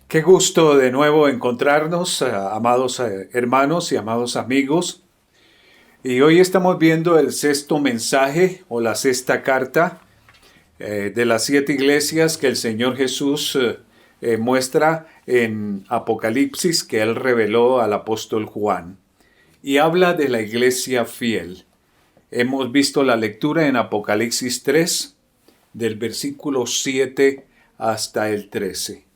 Qué gusto de nuevo encontrarnos, amados hermanos y amados amigos. Y hoy estamos viendo el sexto mensaje o la sexta carta de las 7 iglesias que el Señor Jesús muestra en Apocalipsis que Él reveló al apóstol Juan. Y habla de la iglesia fiel. Hemos visto la lectura en Apocalipsis 3, del versículo 7 hasta el 13.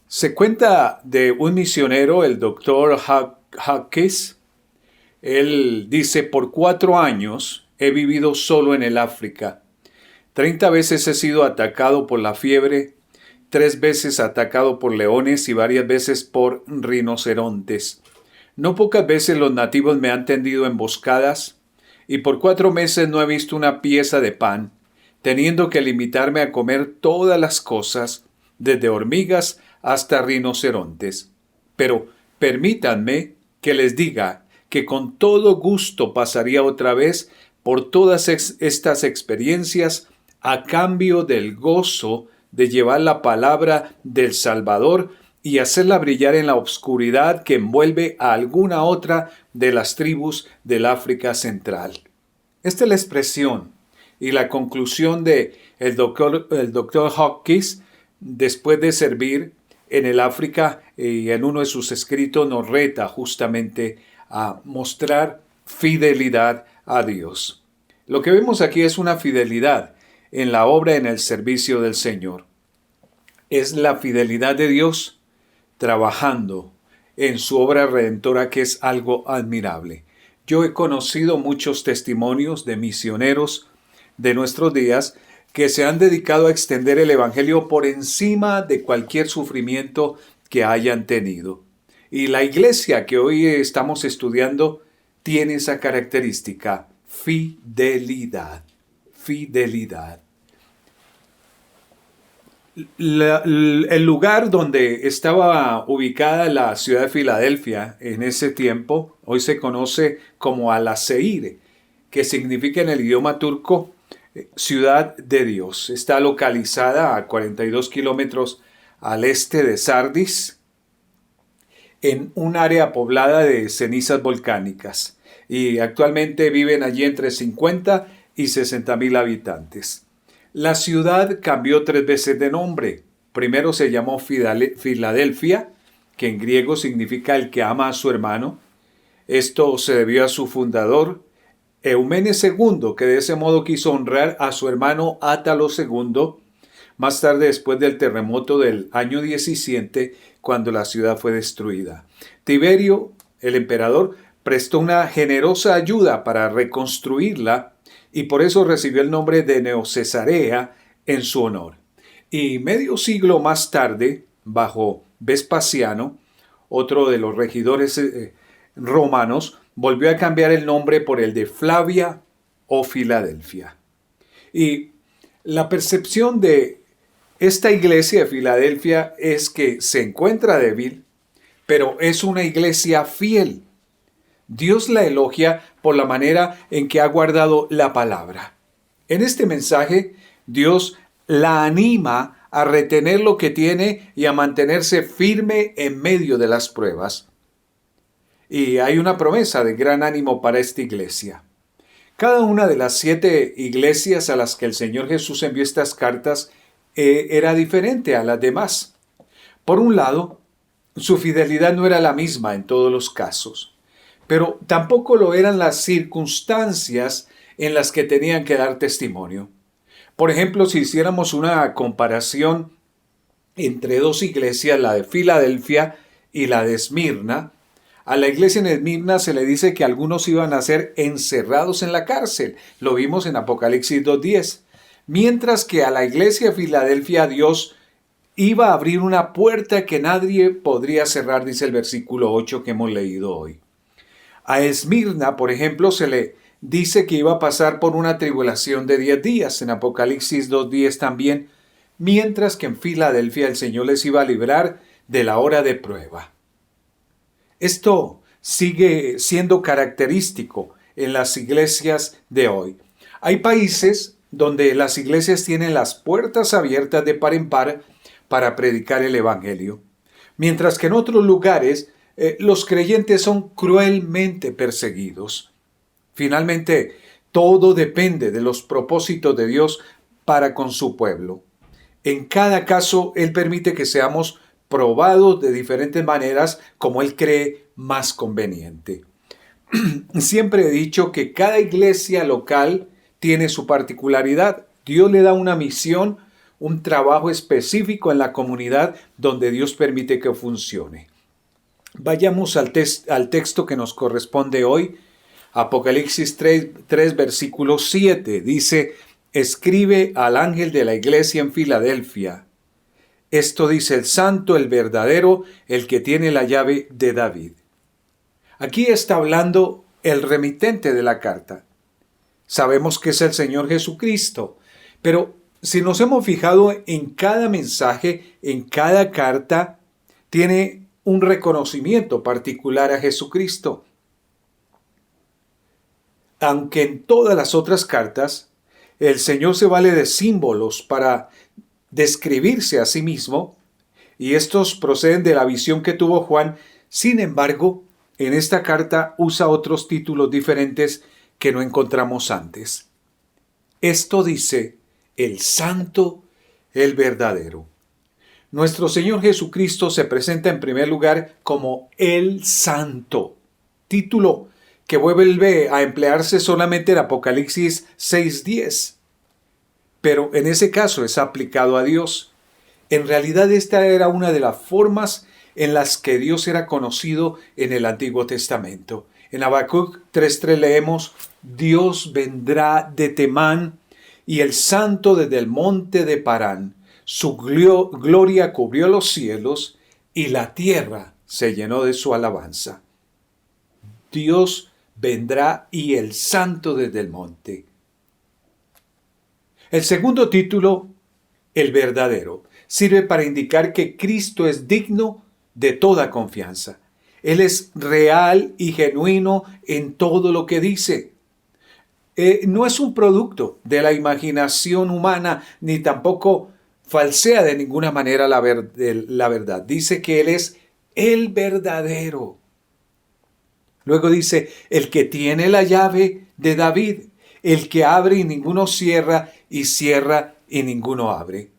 Se cuenta de un misionero, el doctor Hawkins. Él dice, por 4 años he vivido solo en el África. 30 veces he sido atacado por la fiebre, 3 veces atacado por leones y varias veces por rinocerontes. No pocas veces los nativos me han tendido emboscadas y por 4 meses no he visto una pieza de pan, teniendo que limitarme a comer todas las cosas, desde hormigas hasta rinocerontes. Pero permítanme que les diga que con todo gusto pasaría otra vez por todas estas experiencias a cambio del gozo de llevar la palabra del Salvador y hacerla brillar en la oscuridad que envuelve a alguna otra de las tribus del África Central. Esta es la expresión y la conclusión de el doctor Hawkins después de servir en el África, y en uno de sus escritos nos reta justamente a mostrar fidelidad a Dios. Lo que vemos aquí es una fidelidad en la obra, en el servicio del Señor. Es la fidelidad de Dios trabajando en su obra redentora, que es algo admirable. Yo he conocido muchos testimonios de misioneros de nuestros días que se han dedicado a extender el Evangelio por encima de cualquier sufrimiento que hayan tenido. Y la iglesia que hoy estamos estudiando tiene esa característica, fidelidad. Fidelidad. El lugar donde estaba ubicada la ciudad de Filadelfia en ese tiempo, hoy se conoce como Al-Aseir, que significa en el idioma turco Ciudad de Dios. Está localizada a 42 kilómetros al este de Sardis, en un área poblada de cenizas volcánicas. Y actualmente viven allí entre 50 y 60 mil habitantes. La ciudad cambió 3 veces de nombre. Primero se llamó Filadelfia, que en griego significa el que ama a su hermano. Esto se debió a su fundador, Eumenes II, que de ese modo quiso honrar a su hermano Átalo II, más tarde después del terremoto del año 17, cuando la ciudad fue destruida. Tiberio, el emperador, prestó una generosa ayuda para reconstruirla y por eso recibió el nombre de Neocesarea en su honor. Y medio siglo más tarde, bajo Vespasiano, otro de los regidores romanos, volvió a cambiar el nombre por el de Flavia o Filadelfia. Y la percepción de esta iglesia de Filadelfia es que se encuentra débil, pero es una iglesia fiel. Dios la elogia por la manera en que ha guardado la palabra. En este mensaje, Dios la anima a retener lo que tiene y a mantenerse firme en medio de las pruebas. Y hay una promesa de gran ánimo para esta iglesia. Cada una de las 7 iglesias a las que el Señor Jesús envió estas cartas era diferente a las demás. Por un lado, su fidelidad no era la misma en todos los casos, pero tampoco lo eran las circunstancias en las que tenían que dar testimonio. Por ejemplo, si hiciéramos una comparación entre 2 iglesias, la de Filadelfia y la de Esmirna, a la iglesia en Esmirna se le dice que algunos iban a ser encerrados en la cárcel. Lo vimos en Apocalipsis 2:10. Mientras que a la iglesia de Filadelfia Dios iba a abrir una puerta que nadie podría cerrar, dice el versículo 8 que hemos leído hoy. A Esmirna, por ejemplo, se le dice que iba a pasar por una tribulación de 10 días. En Apocalipsis 2:10 también. Mientras que en Filadelfia el Señor les iba a librar de la hora de prueba. Esto sigue siendo característico en las iglesias de hoy. Hay países donde las iglesias tienen las puertas abiertas de par en par para predicar el Evangelio. Mientras que en otros lugares los creyentes son cruelmente perseguidos. Finalmente, todo depende de los propósitos de Dios para con su pueblo. En cada caso, Él permite que seamos probados de diferentes maneras como Él cree más conveniente. Siempre he dicho que cada iglesia local tiene su particularidad. Dios le da una misión, un trabajo específico en la comunidad donde Dios permite que funcione. Vayamos al texto que nos corresponde hoy. Apocalipsis 3 versículo 7 dice: escribe al ángel de la iglesia en Filadelfia. Esto dice el santo, el verdadero, el que tiene la llave de David. Aquí está hablando el remitente de la carta. Sabemos que es el Señor Jesucristo, pero si nos hemos fijado en cada mensaje, en cada carta, tiene un reconocimiento particular a Jesucristo. Aunque en todas las otras cartas, el Señor se vale de símbolos para describirse a sí mismo, y estos proceden de la visión que tuvo Juan. Sin embargo, en esta carta usa otros títulos diferentes que no encontramos antes. Esto dice el santo, el verdadero. Nuestro Señor Jesucristo se presenta en primer lugar como el santo, título que vuelve a emplearse solamente en Apocalipsis 6:10. Pero en ese caso es aplicado a Dios. En realidad esta era una de las formas en las que Dios era conocido en el Antiguo Testamento. En Habacuc 3:3 leemos: Dios vendrá de Temán y el santo desde el monte de Parán. Su gloria cubrió los cielos y la tierra se llenó de su alabanza. Dios vendrá y el santo desde el monte. El segundo título, el verdadero, sirve para indicar que Cristo es digno de toda confianza. Él es real y genuino en todo lo que dice. No es un producto de la imaginación humana, ni tampoco falsea de ninguna manera la verdad. Dice que Él es el verdadero. Luego dice, el que tiene la llave de David, el que abre y ninguno cierra, y cierra y ninguno abre.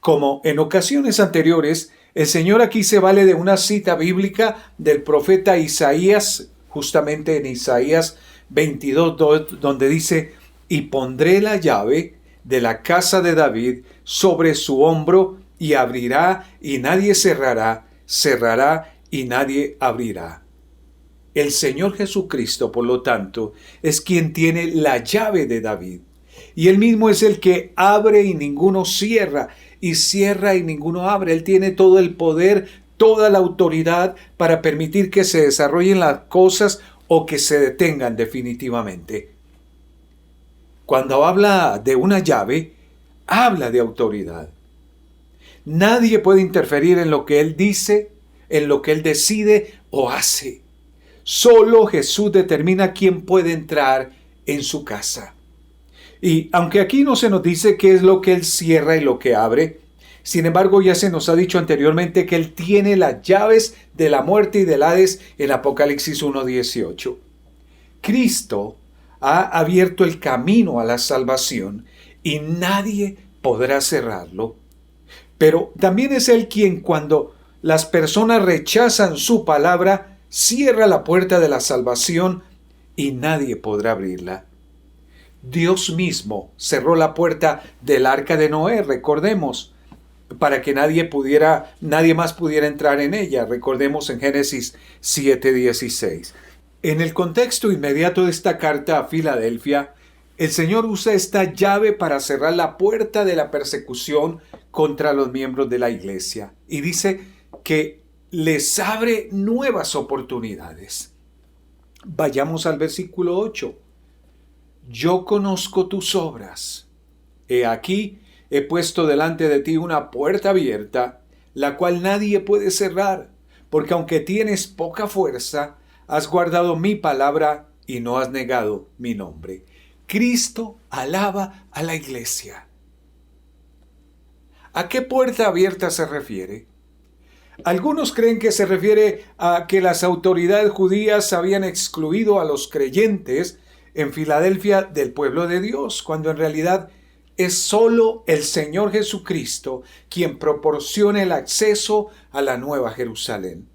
Como en ocasiones anteriores, el Señor aquí se vale de una cita bíblica del profeta Isaías, justamente en Isaías 22, donde dice: y pondré la llave de la casa de David sobre su hombro, y abrirá y nadie cerrará, cerrará y nadie abrirá. El Señor Jesucristo, por lo tanto, es quien tiene la llave de David. Y Él mismo es el que abre y ninguno cierra, y cierra y ninguno abre. Él tiene todo el poder, toda la autoridad para permitir que se desarrollen las cosas o que se detengan definitivamente. Cuando habla de una llave, habla de autoridad. Nadie puede interferir en lo que Él dice, en lo que Él decide o hace. Solo Jesús determina quién puede entrar en su casa. Y aunque aquí no se nos dice qué es lo que Él cierra y lo que abre, sin embargo ya se nos ha dicho anteriormente que Él tiene las llaves de la muerte y del Hades en Apocalipsis 1:18. Cristo ha abierto el camino a la salvación y nadie podrá cerrarlo. Pero también es Él quien, cuando las personas rechazan su palabra, cierra la puerta de la salvación y nadie podrá abrirla. Dios mismo cerró la puerta del arca de Noé, recordemos, para que nadie más pudiera entrar en ella. Recordemos en Génesis 7:16. En el contexto inmediato de esta carta a Filadelfia, el Señor usa esta llave para cerrar la puerta de la persecución contra los miembros de la iglesia. Y dice que les abre nuevas oportunidades. Vayamos al versículo 8. Yo conozco tus obras. He aquí, he puesto delante de ti una puerta abierta, la cual nadie puede cerrar, porque aunque tienes poca fuerza, has guardado mi palabra y no has negado mi nombre. Cristo alaba a la iglesia. ¿A qué puerta abierta se refiere? Algunos creen que se refiere a que las autoridades judías habían excluido a los creyentes en Filadelfia del pueblo de Dios, cuando en realidad es solo el Señor Jesucristo quien proporciona el acceso a la Nueva Jerusalén.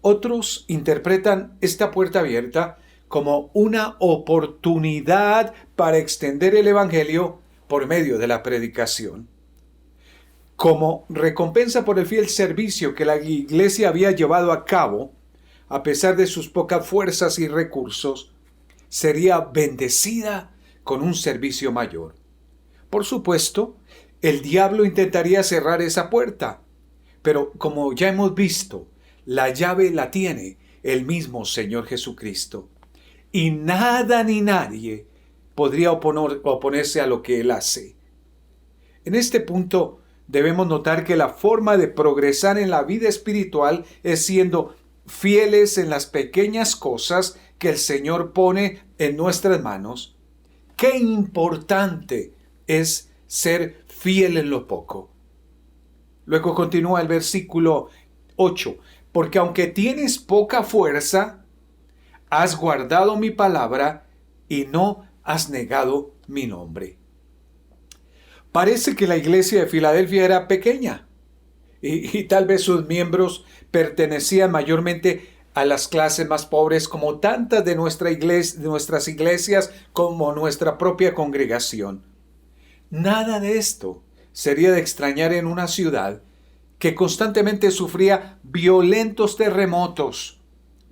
Otros interpretan esta puerta abierta como una oportunidad para extender el Evangelio por medio de la predicación. Como recompensa por el fiel servicio que la iglesia había llevado a cabo, a pesar de sus pocas fuerzas y recursos, sería bendecida con un servicio mayor. Por supuesto, el diablo intentaría cerrar esa puerta, pero como ya hemos visto, la llave la tiene el mismo Señor Jesucristo. Y nada ni nadie podría oponerse a lo que Él hace. En este punto debemos notar que la forma de progresar en la vida espiritual es siendo fieles en las pequeñas cosas que el Señor pone en nuestras manos. Qué importante es ser fiel en lo poco. Luego continúa el versículo 8. Porque aunque tienes poca fuerza, has guardado mi palabra y no has negado mi nombre. Parece que la iglesia de Filadelfia era pequeña y tal vez sus miembros pertenecían mayormente a las clases más pobres, como tantas de nuestras iglesias como nuestra propia congregación. Nada de esto sería de extrañar en una ciudad que constantemente sufría violentos terremotos.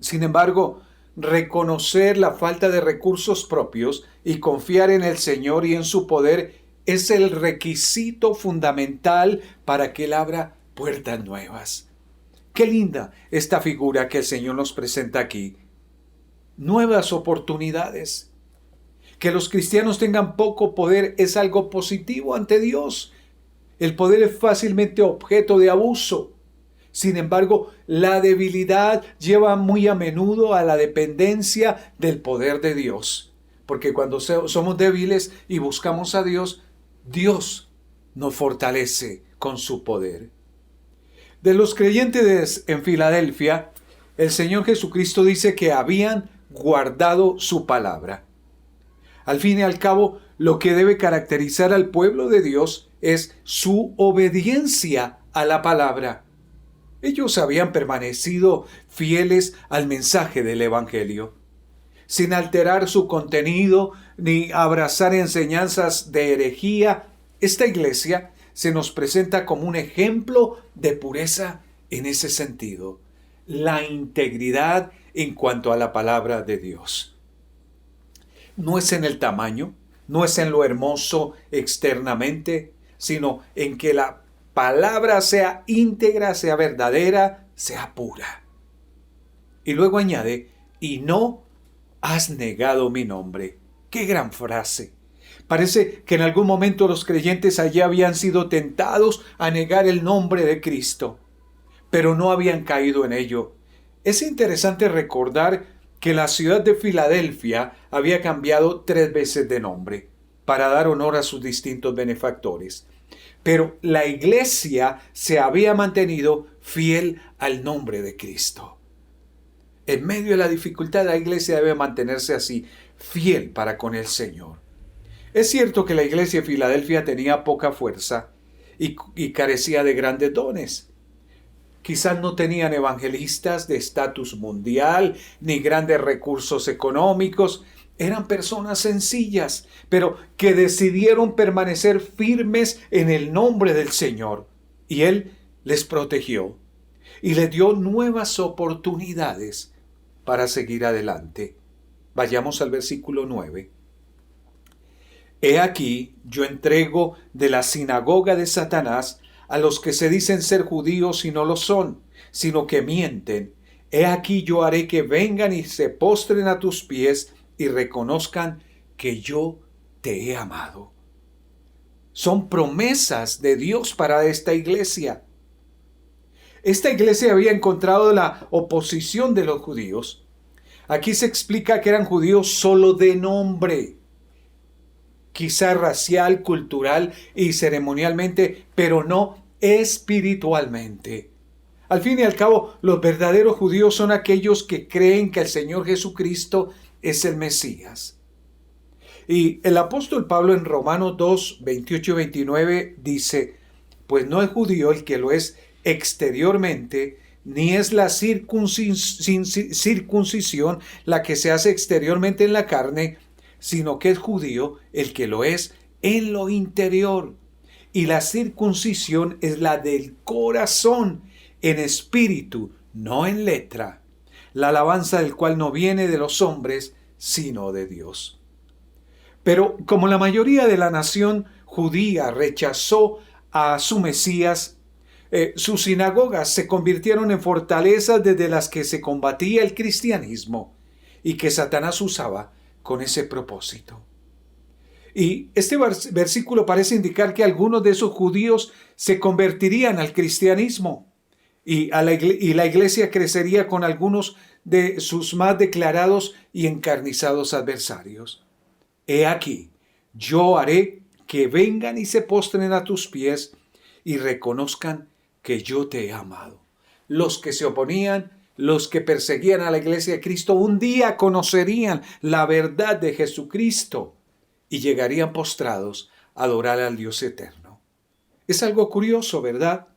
Sin embargo, reconocer la falta de recursos propios y confiar en el Señor y en su poder es el requisito fundamental para que Él abra puertas nuevas. Qué linda esta figura que el Señor nos presenta aquí. Nuevas oportunidades. Que los cristianos tengan poco poder es algo positivo ante Dios. El poder es fácilmente objeto de abuso. Sin embargo, la debilidad lleva muy a menudo a la dependencia del poder de Dios. Porque cuando somos débiles y buscamos a Dios, Dios nos fortalece con su poder. De los creyentes en Filadelfia, el Señor Jesucristo dice que habían guardado su palabra. Al fin y al cabo, lo que debe caracterizar al pueblo de Dios es su obediencia a la palabra. Ellos habían permanecido fieles al mensaje del Evangelio, sin alterar su contenido ni abrazar enseñanzas de herejía. Esta iglesia se nos presenta como un ejemplo de pureza en ese sentido, la integridad en cuanto a la palabra de Dios. No es en el tamaño, no es en lo hermoso externamente, sino en que la palabra sea íntegra, sea verdadera, sea pura. Y luego añade, y no has negado mi nombre. ¡Qué gran frase! Parece que en algún momento los creyentes allí habían sido tentados a negar el nombre de Cristo, pero no habían caído en ello. Es interesante recordar que la ciudad de Filadelfia había cambiado 3 veces de nombre para dar honor a sus distintos benefactores. Pero la iglesia se había mantenido fiel al nombre de Cristo. En medio de la dificultad, la iglesia debe mantenerse así, fiel para con el Señor. Es cierto que la iglesia de Filadelfia tenía poca fuerza y carecía de grandes dones. Quizás no tenían evangelistas de estatus mundial, ni grandes recursos económicos. Eran personas sencillas, pero que decidieron permanecer firmes en el nombre del Señor. Y Él les protegió y les dio nuevas oportunidades para seguir adelante. Vayamos al versículo 9. He aquí, yo entrego de la sinagoga de Satanás a los que se dicen ser judíos y no lo son, sino que mienten. He aquí yo haré que vengan y se postren a tus pies y reconozcan que yo te he amado. Son promesas de Dios para esta iglesia. Esta iglesia había encontrado la oposición de los judíos. Aquí se explica que eran judíos solo de nombre, quizá racial, cultural y ceremonialmente, pero no espiritualmente. Al fin y al cabo, los verdaderos judíos son aquellos que creen que el Señor Jesucristo es el Mesías. Y el apóstol Pablo en Romanos 2, 28 y 29 dice, pues no es judío el que lo es exteriormente, ni es la circuncisión la que se hace exteriormente en la carne, sino que es judío el que lo es en lo interior. Y la circuncisión es la del corazón, en espíritu, no en letra, la alabanza del cual no viene de los hombres, sino de Dios. Pero como la mayoría de la nación judía rechazó a su Mesías, sus sinagogas se convirtieron en fortalezas desde las que se combatía el cristianismo y que Satanás usaba con ese propósito. Y este versículo parece indicar que algunos de esos judíos se convertirían al cristianismo y la iglesia crecería con algunos de sus más declarados y encarnizados adversarios. He aquí, yo haré que vengan y se postren a tus pies y reconozcan que yo te he amado. Los que se oponían, los que perseguían a la iglesia de Cristo, un día conocerían la verdad de Jesucristo y llegarían postrados a adorar al Dios eterno. Es algo curioso, ¿verdad?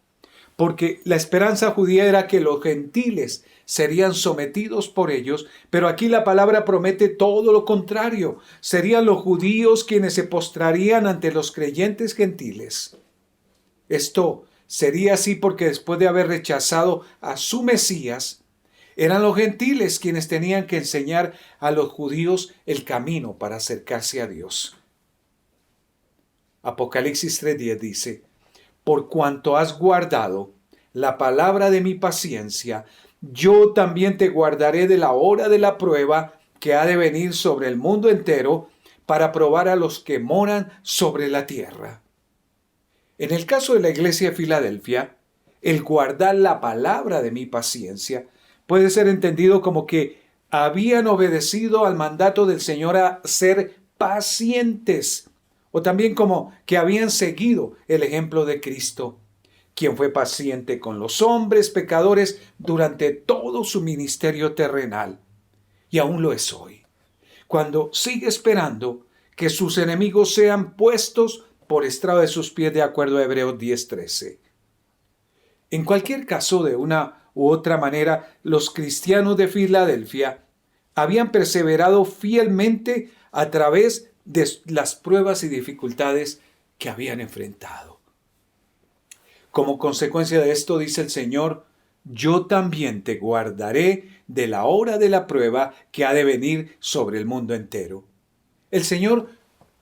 Porque la esperanza judía era que los gentiles serían sometidos por ellos, pero aquí la palabra promete todo lo contrario. Serían los judíos quienes se postrarían ante los creyentes gentiles. Esto sería así porque después de haber rechazado a su Mesías, eran los gentiles quienes tenían que enseñar a los judíos el camino para acercarse a Dios. Apocalipsis 3:10 dice, por cuanto has guardado la palabra de mi paciencia, yo también te guardaré de la hora de la prueba que ha de venir sobre el mundo entero para probar a los que moran sobre la tierra. En el caso de la iglesia de Filadelfia, el guardar la palabra de mi paciencia puede ser entendido como que habían obedecido al mandato del Señor a ser pacientes, o también como que habían seguido el ejemplo de Cristo, quien fue paciente con los hombres pecadores durante todo su ministerio terrenal, y aún lo es hoy, cuando sigue esperando que sus enemigos sean puestos por estrado de sus pies, de acuerdo a Hebreos 10:13. En cualquier caso, de una u otra manera, los cristianos de Filadelfia habían perseverado fielmente a través de las pruebas y dificultades que habían enfrentado. Como consecuencia de esto, dice el Señor, yo también te guardaré de la hora de la prueba que ha de venir sobre el mundo entero. El Señor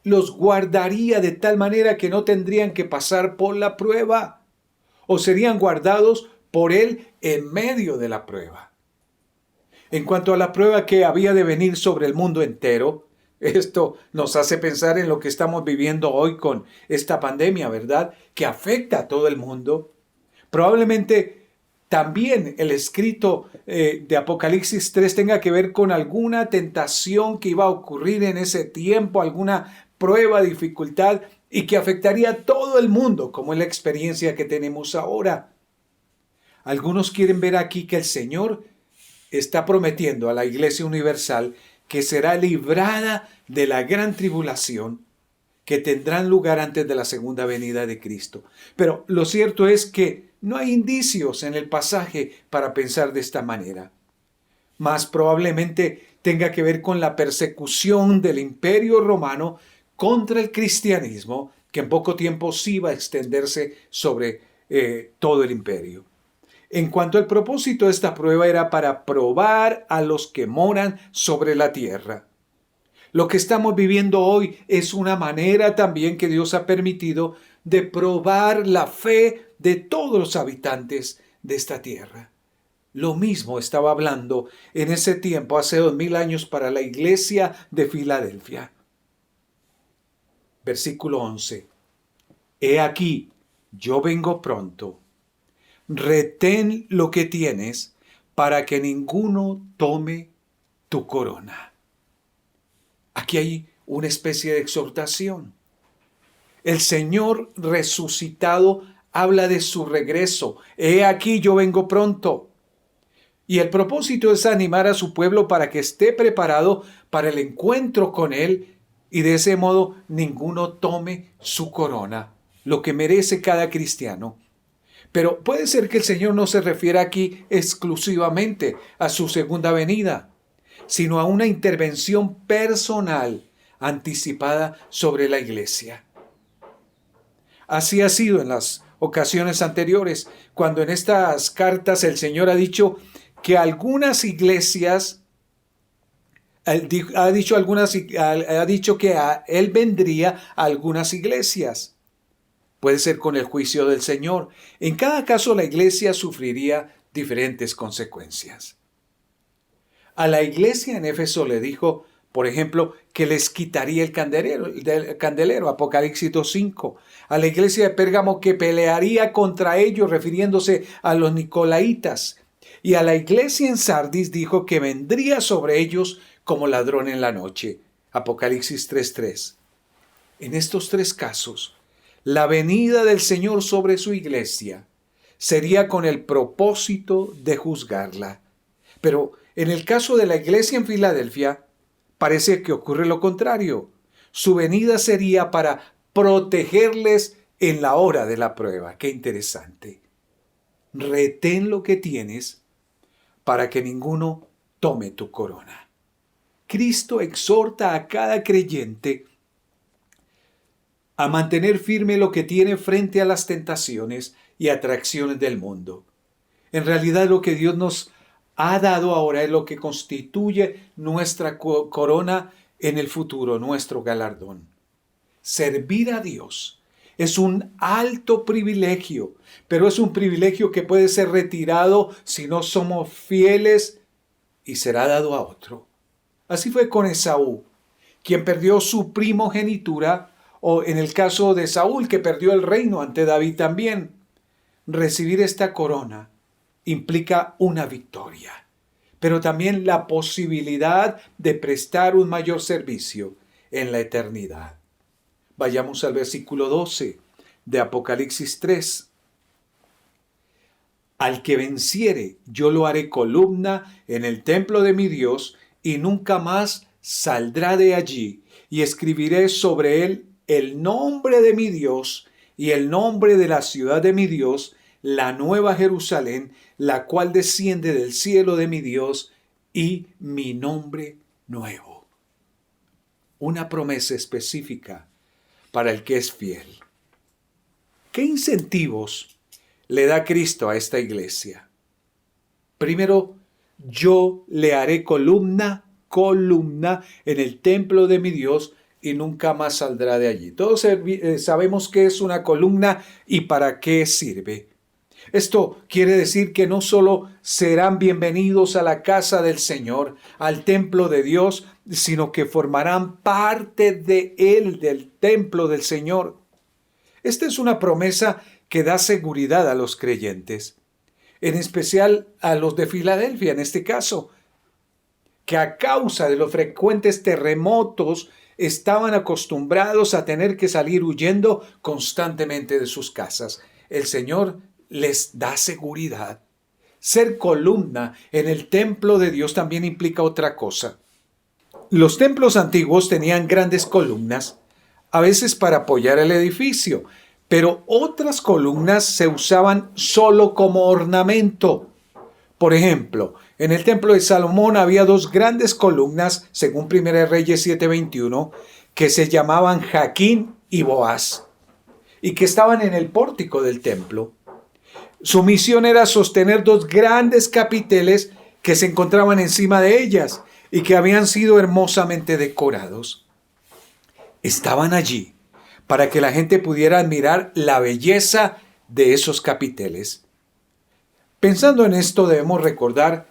los guardaría de tal manera que no tendrían que pasar por la prueba, o serían guardados por Él en medio de la prueba. En cuanto a la prueba que había de venir sobre el mundo entero, esto nos hace pensar en lo que estamos viviendo hoy con esta pandemia, ¿verdad? Que afecta a todo el mundo. Probablemente también el escrito de Apocalipsis 3 tenga que ver con alguna tentación que iba a ocurrir en ese tiempo, alguna prueba, dificultad, y que afectaría a todo el mundo, como es la experiencia que tenemos ahora. Algunos quieren ver aquí que el Señor está prometiendo a la Iglesia Universal que será librada de la gran tribulación que tendrán lugar antes de la segunda venida de Cristo. Pero lo cierto es que no hay indicios en el pasaje para pensar de esta manera. Más probablemente tenga que ver con la persecución del Imperio Romano contra el cristianismo, que en poco tiempo sí va a extenderse sobre todo el imperio. En cuanto al propósito de esta prueba, era para probar a los que moran sobre la tierra. Lo que estamos viviendo hoy es una manera también que Dios ha permitido de probar la fe de todos los habitantes de esta tierra. Lo mismo estaba hablando en ese tiempo, hace 2000 años, para la iglesia de Filadelfia. Versículo 11. He aquí, yo vengo pronto. Retén lo que tienes para que ninguno tome tu corona. Aquí hay una especie de exhortación. El Señor resucitado habla de su regreso. He aquí, yo vengo pronto. Y el propósito es animar a su pueblo para que esté preparado para el encuentro con Él y de ese modo ninguno tome su corona, lo que merece cada cristiano. Pero puede ser que el Señor no se refiera aquí exclusivamente a su segunda venida, sino a una intervención personal anticipada sobre la iglesia. Así ha sido en las ocasiones anteriores, cuando en estas cartas el Señor ha dicho que algunas iglesias, ha dicho que Él vendría a algunas iglesias. Puede ser con el juicio del Señor. En cada caso, la iglesia sufriría diferentes consecuencias. A la iglesia en Éfeso le dijo, por ejemplo, que les quitaría el candelero, Apocalipsis 5. A la iglesia de Pérgamo que pelearía contra ellos, refiriéndose a los nicolaitas. Y a la iglesia en Sardis dijo que vendría sobre ellos como ladrón en la noche, Apocalipsis 3:3. En estos tres casos, la venida del Señor sobre su iglesia sería con el propósito de juzgarla. Pero en el caso de la iglesia en Filadelfia, parece que ocurre lo contrario. Su venida sería para protegerles en la hora de la prueba. Qué interesante. Retén lo que tienes para que ninguno tome tu corona. Cristo exhorta a cada creyente a mantener firme lo que tiene frente a las tentaciones y atracciones del mundo. En realidad lo que Dios nos ha dado ahora es lo que constituye nuestra corona en el futuro, nuestro galardón. Servir a Dios es un alto privilegio, pero es un privilegio que puede ser retirado si no somos fieles y será dado a otro. Así fue con Esaú, quien perdió su primogenitura, o en el caso de Saúl, que perdió el reino ante David también. Recibir esta corona implica una victoria, pero también la posibilidad de prestar un mayor servicio en la eternidad. Vayamos al versículo 12 de Apocalipsis 3. Al que venciere, yo lo haré columna en el templo de mi Dios, y nunca más saldrá de allí, y escribiré sobre él el nombre de mi Dios y el nombre de la ciudad de mi Dios, la nueva Jerusalén, la cual desciende del cielo de mi Dios, y mi nombre nuevo. Una promesa específica para el que es fiel. ¿Qué incentivos le da Cristo a esta iglesia? Primero, yo le haré columna en el templo de mi Dios, y nunca más saldrá de allí. Todos sabemos qué es una columna y para qué sirve. Esto quiere decir que no solo serán bienvenidos a la casa del Señor, al templo de Dios, sino que formarán parte de él, del templo del Señor. Esta es una promesa que da seguridad a los creyentes, en especial a los de Filadelfia en este caso, que a causa de los frecuentes terremotos estaban acostumbrados a tener que salir huyendo constantemente de sus casas. El Señor les da seguridad. Ser columna en el templo de Dios también implica otra cosa. Los templos antiguos tenían grandes columnas, a veces para apoyar el edificio, pero otras columnas se usaban solo como ornamento. Por ejemplo, en el templo de Salomón había dos grandes columnas, según 1 Reyes 7:21, que se llamaban Jaquín y Boaz, y que estaban en el pórtico del templo. Su misión era sostener dos grandes capiteles que se encontraban encima de ellas y que habían sido hermosamente decorados. Estaban allí para que la gente pudiera admirar la belleza de esos capiteles. Pensando en esto, debemos recordar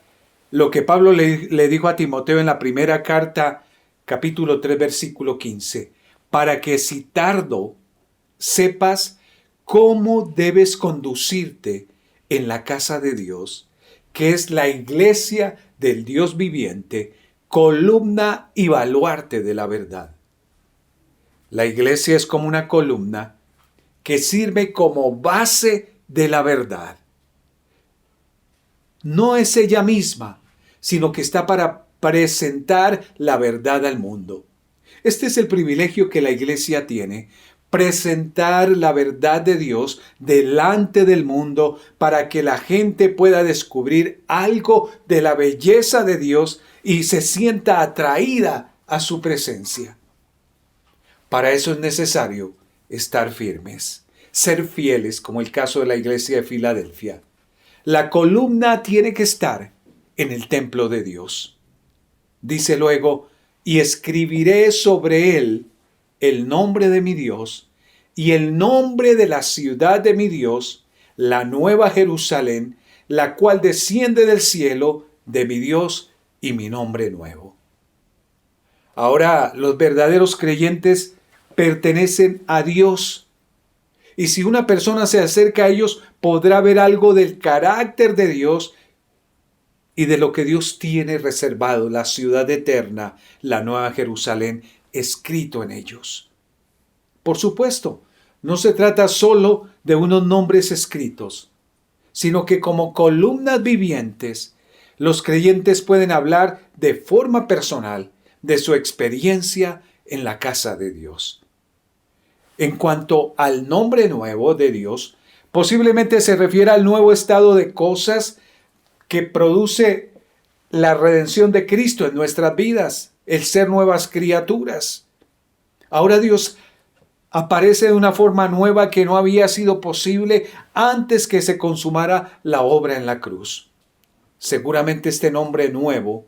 lo que Pablo le dijo a Timoteo en la primera carta, capítulo 3, versículo 15, para que si tardo sepas cómo debes conducirte en la casa de Dios, que es la iglesia del Dios viviente, columna y baluarte de la verdad. La iglesia es como una columna que sirve como base de la verdad. No es ella misma, sino que está para presentar la verdad al mundo. Este es el privilegio que la iglesia tiene, presentar la verdad de Dios delante del mundo para que la gente pueda descubrir algo de la belleza de Dios y se sienta atraída a su presencia. Para eso es necesario estar firmes, ser fieles, como el caso de la iglesia de Filadelfia. La columna tiene que estar en el templo de Dios. Dice luego, y escribiré sobre él el nombre de mi Dios y el nombre de la ciudad de mi Dios, la nueva Jerusalén, la cual desciende del cielo de mi Dios y mi nombre nuevo. Ahora, los verdaderos creyentes pertenecen a Dios. Y si una persona se acerca a ellos, podrá ver algo del carácter de Dios y de lo que Dios tiene reservado, la ciudad eterna, la nueva Jerusalén, escrito en ellos. Por supuesto, no se trata solo de unos nombres escritos, sino que como columnas vivientes, los creyentes pueden hablar de forma personal de su experiencia en la casa de Dios. En cuanto al nombre nuevo de Dios, posiblemente se refiere al nuevo estado de cosas que produce la redención de Cristo en nuestras vidas, el ser nuevas criaturas. Ahora Dios aparece de una forma nueva que no había sido posible antes que se consumara la obra en la cruz. Seguramente este nombre nuevo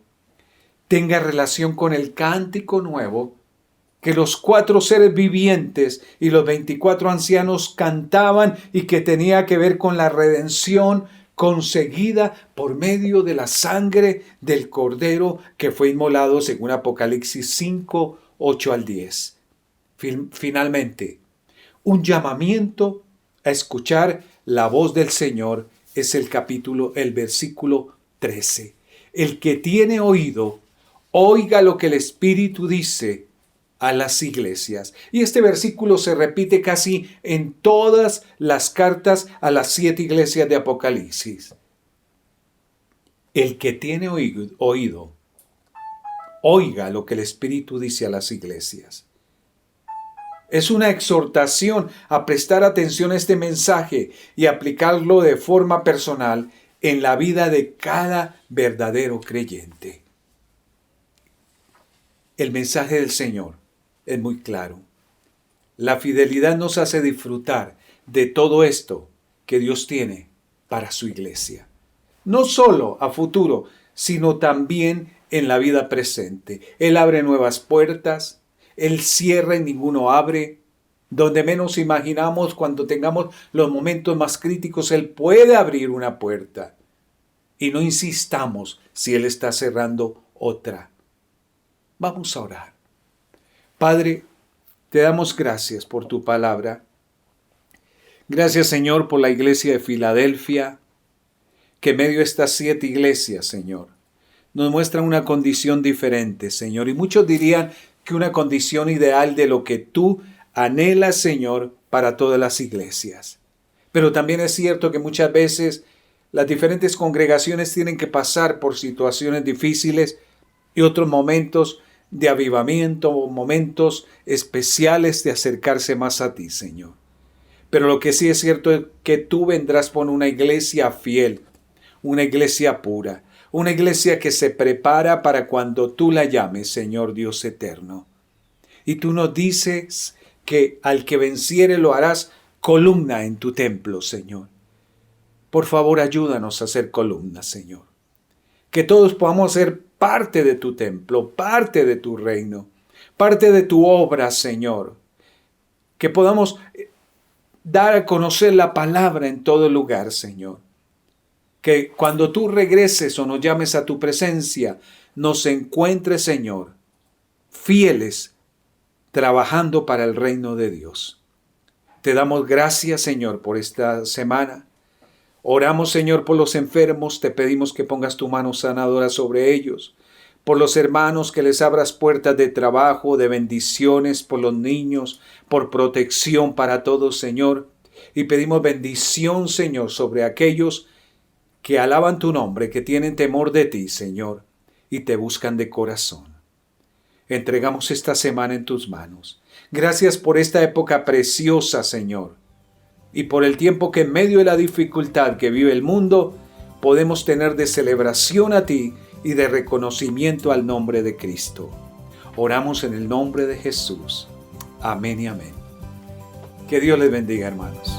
tenga relación con el cántico nuevo que los 4 seres vivientes y los 24 ancianos cantaban y que tenía que ver con la redención conseguida por medio de la sangre del Cordero que fue inmolado según Apocalipsis 5, 8 al 10. Finalmente, un llamamiento a escuchar la voz del Señor es el versículo 13. El que tiene oído, oiga lo que el Espíritu dice a las iglesias. Y este versículo se repite casi en todas las cartas a las 7 iglesias de Apocalipsis. El que tiene oído, oiga lo que el Espíritu dice a las iglesias. Es una exhortación a prestar atención a este mensaje y aplicarlo de forma personal en la vida de cada verdadero creyente. El mensaje del Señor es muy claro. La fidelidad nos hace disfrutar de todo esto que Dios tiene para su iglesia. No solo a futuro, sino también en la vida presente. Él abre nuevas puertas, Él cierra y ninguno abre. Donde menos imaginamos, cuando tengamos los momentos más críticos, Él puede abrir una puerta. Y no insistamos si Él está cerrando otra. Vamos a orar. Padre, te damos gracias por tu palabra. Gracias, Señor, por la iglesia de Filadelfia, que en medio de estas 7 iglesias, Señor, nos muestran una condición diferente, Señor. Y muchos dirían que una condición ideal de lo que tú anhelas, Señor, para todas las iglesias. Pero también es cierto que muchas veces las diferentes congregaciones tienen que pasar por situaciones difíciles y otros momentos de avivamiento, momentos especiales de acercarse más a ti, Señor. Pero lo que sí es cierto es que tú vendrás por una iglesia fiel, una iglesia pura, una iglesia que se prepara para cuando tú la llames, Señor Dios eterno. Y tú nos dices que al que venciere lo harás columna en tu templo, Señor. Por favor, ayúdanos a ser columnas, Señor. Que todos podamos ser parte de tu templo, parte de tu reino, parte de tu obra, Señor. Que podamos dar a conocer la palabra en todo lugar, Señor. Que cuando tú regreses o nos llames a tu presencia, nos encuentres, Señor, fieles, trabajando para el reino de Dios. Te damos gracias, Señor, por esta semana. Oramos, Señor, por los enfermos. Te pedimos que pongas tu mano sanadora sobre ellos. por los hermanos, que les abras puertas de trabajo, de bendiciones, por los niños, por protección para todos, Señor. Y pedimos bendición, Señor, sobre aquellos que alaban tu nombre, que tienen temor de ti, Señor, y te buscan de corazón. Entregamos esta semana en tus manos. Gracias por esta época preciosa, Señor, y por el tiempo que en medio de la dificultad que vive el mundo, podemos tener de celebración a ti y de reconocimiento al nombre de Cristo. Oramos en el nombre de Jesús. Amén y amén. Que Dios les bendiga, hermanos.